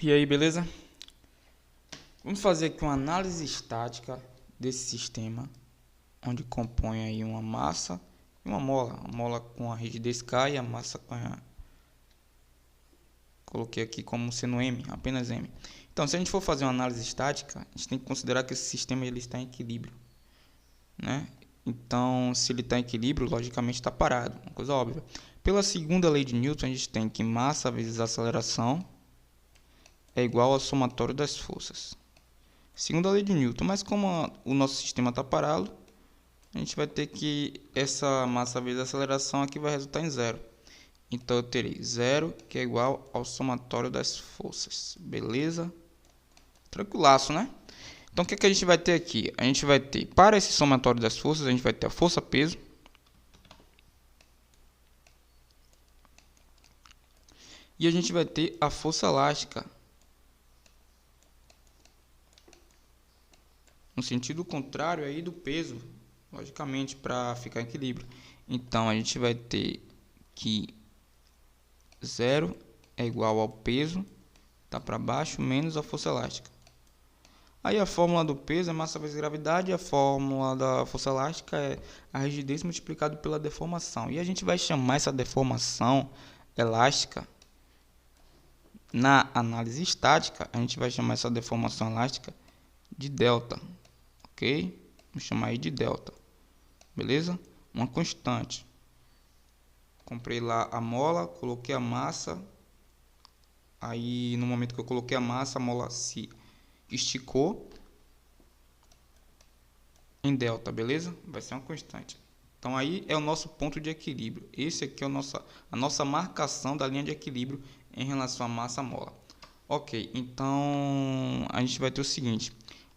E aí, beleza? Vamos fazer aqui uma análise estática desse sistema, onde compõe aí uma massa e uma mola com a rigidez K e a massa com a... Coloquei aqui como sendo M, apenas M. Então, se a gente for fazer uma análise estática, a gente tem que considerar que esse sistema ele está em equilíbrio, né? Então, se ele está em equilíbrio, logicamente está parado, uma coisa óbvia. Pela segunda lei de Newton, a gente tem que massa vezes aceleração é igual ao somatório das forças. Segunda lei de Newton, mas como o nosso sistema está parado, a gente vai ter que essa massa vezes a aceleração aqui vai resultar em zero. Então eu terei zero, que é igual ao somatório das forças. Beleza? Tranquilaço, né? Então o que a gente vai ter aqui? A gente vai ter, para esse somatório das forças, a gente vai ter a força-peso. E a gente vai ter a força elástica. No sentido contrário aí do peso, logicamente, para ficar em equilíbrio. Então a gente vai ter que zero é igual ao peso, tá para baixo, menos a força elástica. Aí a fórmula do peso é massa vezes gravidade, e a fórmula da força elástica é a rigidez multiplicado pela deformação. E a gente vai chamar essa deformação elástica, na análise estática, a gente vai chamar essa deformação elástica de delta, ok? Vamos chamar aí de delta, beleza? Uma constante. Comprei lá a mola, coloquei a massa. Aí no momento que eu coloquei a massa, a mola se esticou em delta, beleza? Vai ser uma constante. Então aí é o nosso ponto de equilíbrio. Esse aqui é a nossa marcação da linha de equilíbrio em relação à massa mola. Ok, então a gente vai ter o seguinte.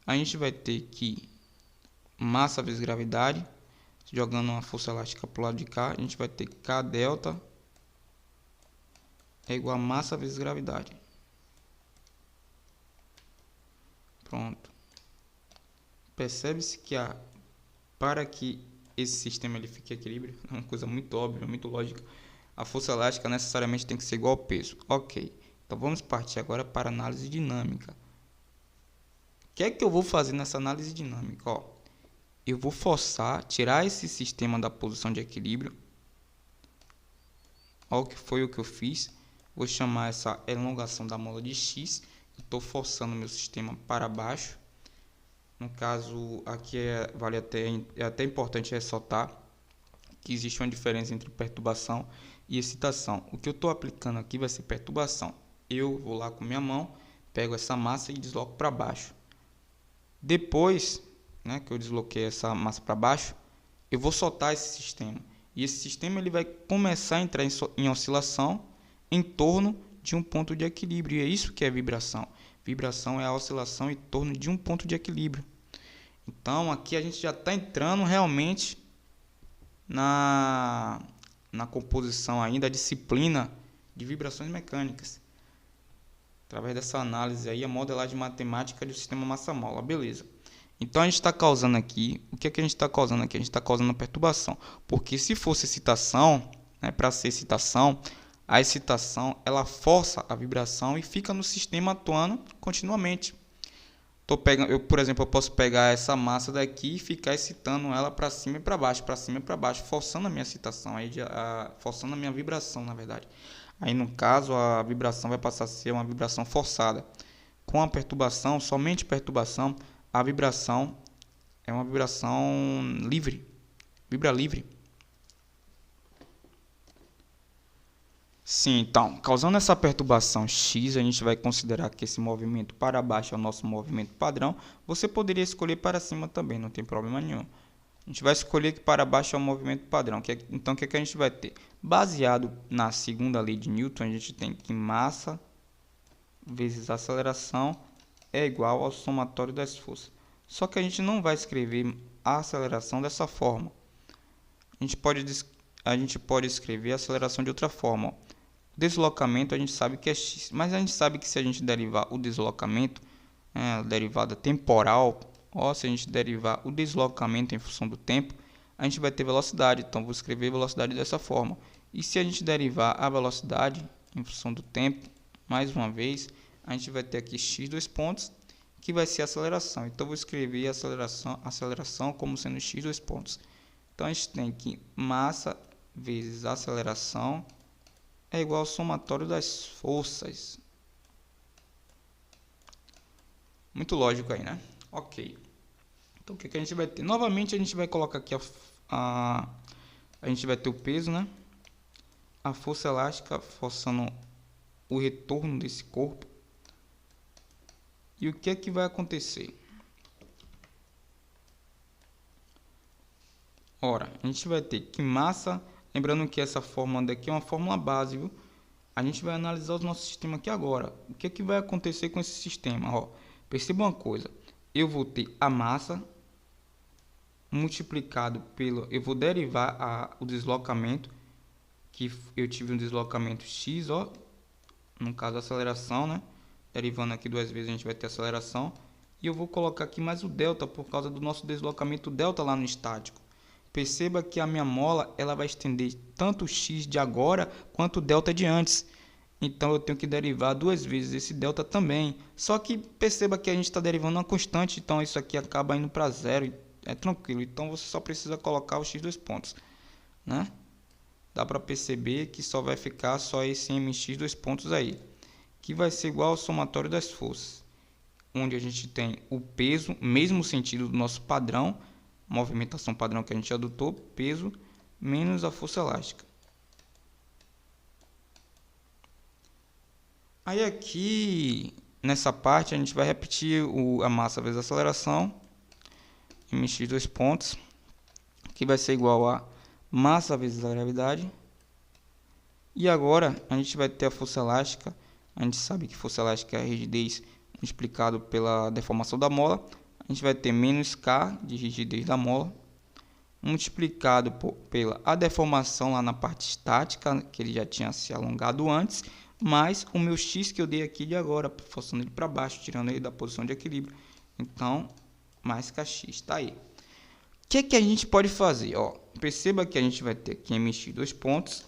A gente vai ter que massa vezes gravidade. Jogando uma força elástica para o lado de cá, a gente vai ter K delta é igual a massa vezes gravidade. Pronto. Percebe-se que para que esse sistema ele fique em equilíbrio, é uma coisa muito óbvia, muito lógica, a força elástica necessariamente tem que ser igual ao peso. Ok. Então vamos partir agora para a análise dinâmica. O que é que eu vou fazer nessa análise dinâmica? Eu vou forçar, tirar esse sistema da posição de equilíbrio. Olha o que foi o que eu fiz. Vou chamar essa elongação da mola de x. Estou forçando meu sistema para baixo. No caso, aqui é até importante ressaltar que existe uma diferença entre perturbação e excitação. O que eu estou aplicando aqui vai ser perturbação. Eu vou lá com minha mão, pego essa massa e desloco para baixo. Depois, que eu desloquei essa massa para baixo, eu vou soltar esse sistema. E esse sistema ele vai começar a entrar em oscilação em torno de um ponto de equilíbrio. E é isso que é vibração. Vibração é a oscilação em torno de um ponto de equilíbrio. Então, aqui a gente já está entrando realmente na composição ainda da disciplina de vibrações mecânicas. Através dessa análise aí, a modelagem matemática do sistema massa-mola. Beleza. Então, a gente está causando aqui... O que é que a gente está causando aqui? A gente está causando perturbação. Porque se fosse excitação, para ser excitação, a excitação ela força a vibração e fica no sistema atuando continuamente. Por exemplo, eu posso pegar essa massa daqui e ficar excitando ela para cima e para baixo, forçando a minha excitação, forçando a minha vibração, na verdade. Aí, no caso, a vibração vai passar a ser uma vibração forçada. Com a perturbação, somente perturbação, a vibração é uma vibração livre, vibra livre. Sim, então, causando essa perturbação x, a gente vai considerar que esse movimento para baixo é o nosso movimento padrão. Você poderia escolher para cima também, não tem problema nenhum. A gente vai escolher que para baixo é o movimento padrão. Então, o que a gente vai ter? Baseado na segunda lei de Newton, a gente tem que massa vezes aceleração é igual ao somatório das forças. Só que a gente não vai escrever a aceleração dessa forma. A gente pode escrever a aceleração de outra forma. Deslocamento a gente sabe que é x, mas a gente sabe que se a gente derivar o deslocamento, a derivada temporal, se a gente derivar o deslocamento em função do tempo, a gente vai ter velocidade. Então, vou escrever velocidade dessa forma. E se a gente derivar a velocidade em função do tempo, mais uma vez, a gente vai ter aqui x dois pontos, que vai ser a aceleração. Então, eu vou escrever a aceleração como sendo x dois pontos. Então, a gente tem que massa vezes aceleração é igual ao somatório das forças. Muito lógico aí, né? Ok. Então, o que a gente vai ter? Novamente, a gente vai colocar aqui a gente vai ter o peso, né? A força elástica forçando o retorno desse corpo. E o que é que vai acontecer? Ora, a gente vai ter que massa, lembrando que essa fórmula daqui é uma fórmula base, viu? A gente vai analisar o nosso sistema aqui agora. O que é que vai acontecer com esse sistema? Ó, perceba uma coisa, eu vou ter a massa multiplicado pelo, eu vou derivar o deslocamento, que eu tive um deslocamento x, ó, no caso a aceleração, né? Derivando aqui duas vezes a gente vai ter aceleração. E eu vou colocar aqui mais o delta por causa do nosso deslocamento delta lá no estático. Perceba que a minha mola ela vai estender tanto o x de agora quanto o delta de antes. Então eu tenho que derivar duas vezes esse delta também. Só que perceba que a gente está derivando uma constante, então isso aqui acaba indo para zero. É tranquilo, então você só precisa colocar o x dois pontos, né? Dá para perceber que só vai ficar só esse mx dois pontos aí, que vai ser igual ao somatório das forças, onde a gente tem o peso, mesmo sentido do nosso padrão, movimentação padrão que a gente adotou, peso menos a força elástica. Aí aqui, nessa parte, a gente vai repetir a massa vezes a aceleração, mx dois pontos, que vai ser igual a massa vezes a gravidade. E agora a gente vai ter a força elástica. A gente sabe que força elástica é a rigidez multiplicado pela deformação da mola. A gente vai ter menos K de rigidez da mola, multiplicado pela a deformação lá na parte estática, que ele já tinha se alongado antes, mais o meu x que eu dei aqui de agora, forçando ele para baixo, tirando ele da posição de equilíbrio. Então, mais kx, está aí. O que a gente pode fazer? Ó, perceba que a gente vai ter aqui mx dois pontos,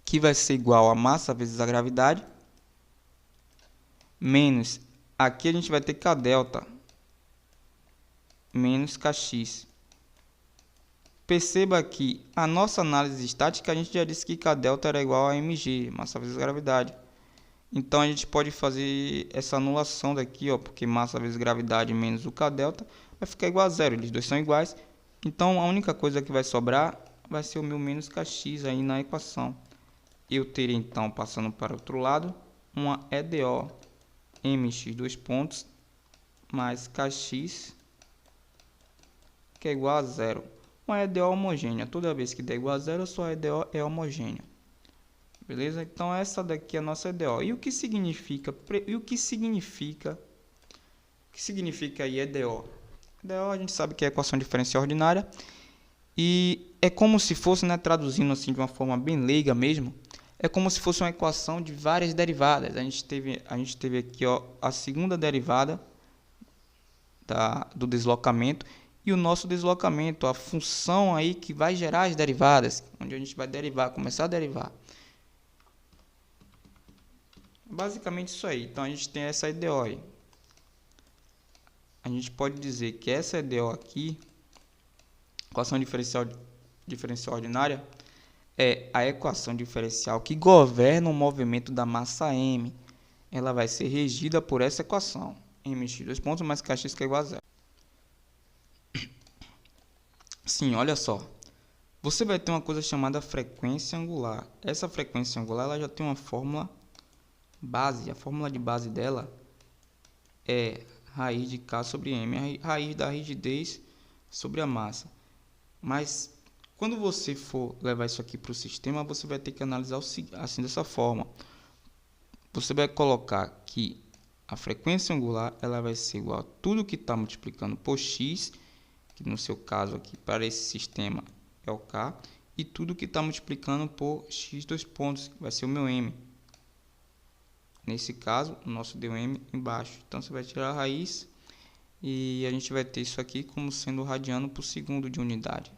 que vai ser igual a massa vezes a gravidade, menos, aqui a gente vai ter k delta, menos kx. Perceba que a nossa análise estática, a gente já disse que k delta era igual a mg, massa vezes gravidade. Então, a gente pode fazer essa anulação daqui, ó, porque massa vezes gravidade menos o k delta vai ficar igual a zero, eles dois são iguais. Então, a única coisa que vai sobrar vai ser o meu menos kx aí na equação. Eu terei, então, passando para o outro lado, uma EDO mx dois pontos mais kx, que é igual a zero. Uma EDO homogênea. Toda vez que der igual a zero, a sua EDO é homogênea. Beleza? Então, essa daqui é a nossa EDO. E o que significa? O que significa aí EDO? EDO a gente sabe que é a equação diferencial ordinária. E é como se fosse, né, traduzindo assim de uma forma bem leiga mesmo, é como se fosse uma equação de várias derivadas. A gente teve aqui, ó, a segunda derivada do deslocamento e o nosso deslocamento, a função aí que vai gerar as derivadas, onde a gente vai derivar, começar a derivar. Basicamente isso aí. Então a gente tem essa EDO aí. A gente pode dizer que essa EDO aqui, equação diferencial ordinária, é a equação diferencial que governa o movimento da massa m. Ela vai ser regida por essa equação. mx dois pontos mais kx que é igual a zero. Sim, olha só. Você vai ter uma coisa chamada frequência angular. Essa frequência angular ela já tem uma fórmula base. A fórmula de base dela é raiz de K sobre M, a raiz da rigidez sobre a massa. Mas quando você for levar isso aqui para o sistema, você vai ter que analisar assim dessa forma. Você vai colocar que a frequência angular ela vai ser igual a tudo que está multiplicando por x, que no seu caso aqui para esse sistema é o K, e tudo que está multiplicando por x dois pontos, que vai ser o meu M. Nesse caso, o nosso deu M embaixo. Então, você vai tirar a raiz e a gente vai ter isso aqui como sendo radiano por segundo de unidade.